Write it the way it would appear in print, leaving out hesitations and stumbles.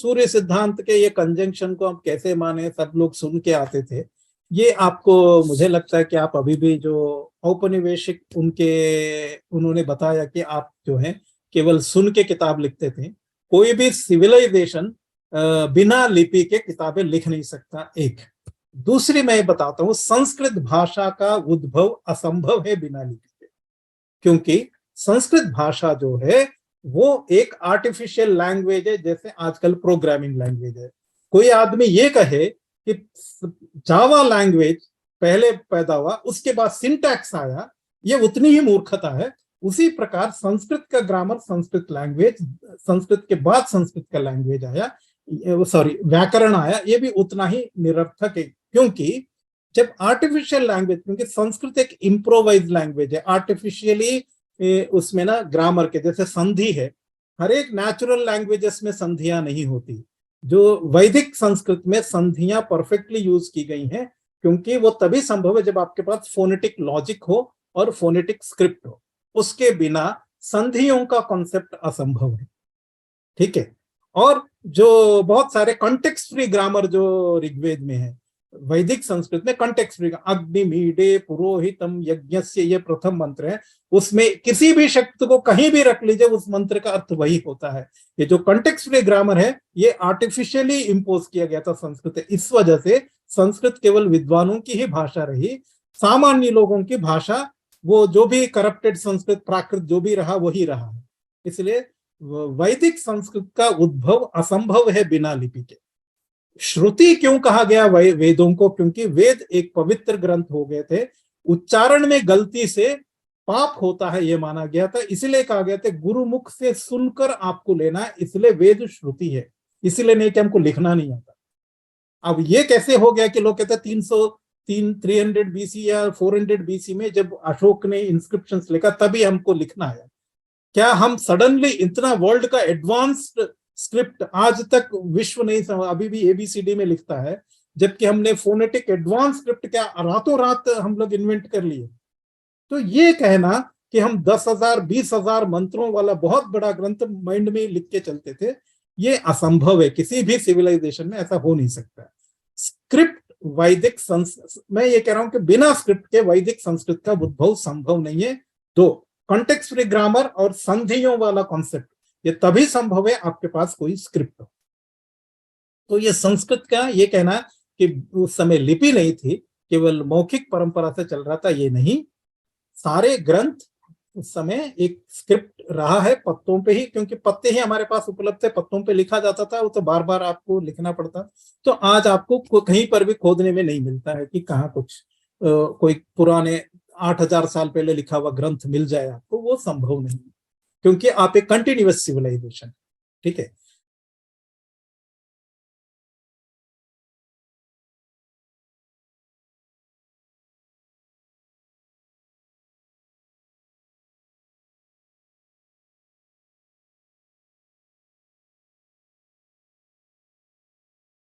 सूर्य सिद्धांत के ये कंजंक्शन को हम कैसे माने, सब लोग सुन के आते थे। ये आपको, मुझे लगता है कि आप अभी भी जो औपनिवेशिक उन्होंने बताया कि आप जो है केवल सुन के किताब लिखते थे। कोई भी सिविलाइजेशन बिना लिपि के किताबें लिख नहीं सकता। एक दूसरी मैं बताता हूं, संस्कृत भाषा का उद्भव असंभव है बिना लिपि के, क्योंकि संस्कृत भाषा जो है वो एक आर्टिफिशियल लैंग्वेज है, जैसे आजकल प्रोग्रामिंग लैंग्वेज है। कोई आदमी ये कहे कि जावा लैंग्वेज पहले पैदा हुआ, उसके बाद सिंटैक्स आया, ये उतनी ही मूर्खता है। उसी प्रकार संस्कृत का ग्रामर, संस्कृत लैंग्वेज, संस्कृत के बाद संस्कृत का लैंग्वेज आया, व्याकरण आया, ये भी उतना ही निरर्थक है। क्योंकि जब आर्टिफिशियल लैंग्वेज, क्योंकि संस्कृत एक इम्प्रोवाइज लैंग्वेज है, आर्टिफिशियली उसमें ना ग्रामर के जैसे संधि है, हर एक नेचुरल लैंग्वेजेस में संधियां नहीं होती। जो वैदिक संस्कृत में संधियां परफेक्टली यूज की गई हैं, क्योंकि वो तभी संभव है जब आपके पास फोनेटिक लॉजिक हो और फोनेटिक स्क्रिप्ट हो। उसके बिना संधियों का कॉन्सेप्ट असंभव है। ठीक है। और जो बहुत सारे कॉन्टेक्स्ट फ्री ग्रामर जो ऋग्वेद में है, वैदिक संस्कृत में कॉन्टेक्स्ट फ्री, अग्निमीडे पुरोहितम यज्ञस्य, ये प्रथम मंत्र है, उसमें किसी भी शब्द को कहीं भी रख लीजिए, उस मंत्र का अर्थ वही होता है। ये जो कॉन्टेक्स्ट फ्री ग्रामर है, ये आर्टिफिशियली इंपोज किया गया था संस्कृत। इस वजह से संस्कृत केवल विद्वानों की ही भाषा रही, सामान्य लोगों की भाषा, वो जो भी करप्टेड संस्कृत प्राकृत जो भी रहा वही रहा है। इसलिए वैदिक संस्कृत का उद्भव असंभव है बिना लिपि के। श्रुति क्यों कहा गया वेदों को? क्योंकि वेद एक पवित्र ग्रंथ हो गए थे, उच्चारण में गलती से पाप होता है ये माना गया था, इसलिए कहा गया था गुरुमुख से सुनकर आपको लेना है, इसलिए वेद श्रुति है, इसलिए नहीं कि हमको लिखना नहीं आता। अब ये कैसे हो गया कि लोग कहते हैं 300 बीसी या 400 बीसी में जब अशोक ने इंस्क्रिप्शंस लिखा तभी हमको लिखना है। क्या हम सडनली इतना वर्ल्ड का एडवांस्ड स्क्रिप्ट आज तक विश्व नहीं समझ, अभी भी एबीसीडी में लिखता है, जबकि हमने फोनेटिक एडवांस स्क्रिप्ट क्या रातों रात हम लोग इन्वेंट कर लिए? तो ये कहना कि हम 10,000 20,000 मंत्रों वाला बहुत बड़ा ग्रंथ माइंड में लिख के चलते थे, ये असंभव है। किसी भी सिविलाइजेशन में ऐसा हो नहीं सकता। स्क्रिप्ट वैदिक मैं ये कह रहा हूं कि बिना स्क्रिप्ट के वैदिक संस्कृत का उद्भव संभव नहीं है। दो, कॉन्टेक्स्ट फ्री ग्रामर और संधियों वाला कॉन्सेप्ट, ये तभी संभव है आपके पास कोई स्क्रिप्ट हो। तो ये संस्कृत का ये कहना कि उस समय लिपि नहीं थी, केवल मौखिक परंपरा से चल रहा था, ये नहीं। सारे ग्रंथ उस समय एक स्क्रिप्ट रहा है पत्तों पे ही, क्योंकि पत्ते ही हमारे पास उपलब्ध थे, पत्तों पे लिखा जाता था, वो तो बार बार आपको लिखना पड़ता। तो आज आपको कहीं पर भी खोदने में नहीं मिलता है कि कहाँ कुछ कोई पुराने 8,000 साल पहले लिखा हुआ ग्रंथ मिल जाए आपको, वो संभव नहीं, क्योंकि आप एक कंटिन्यूअस सिविलाइजेशन। ठीक है।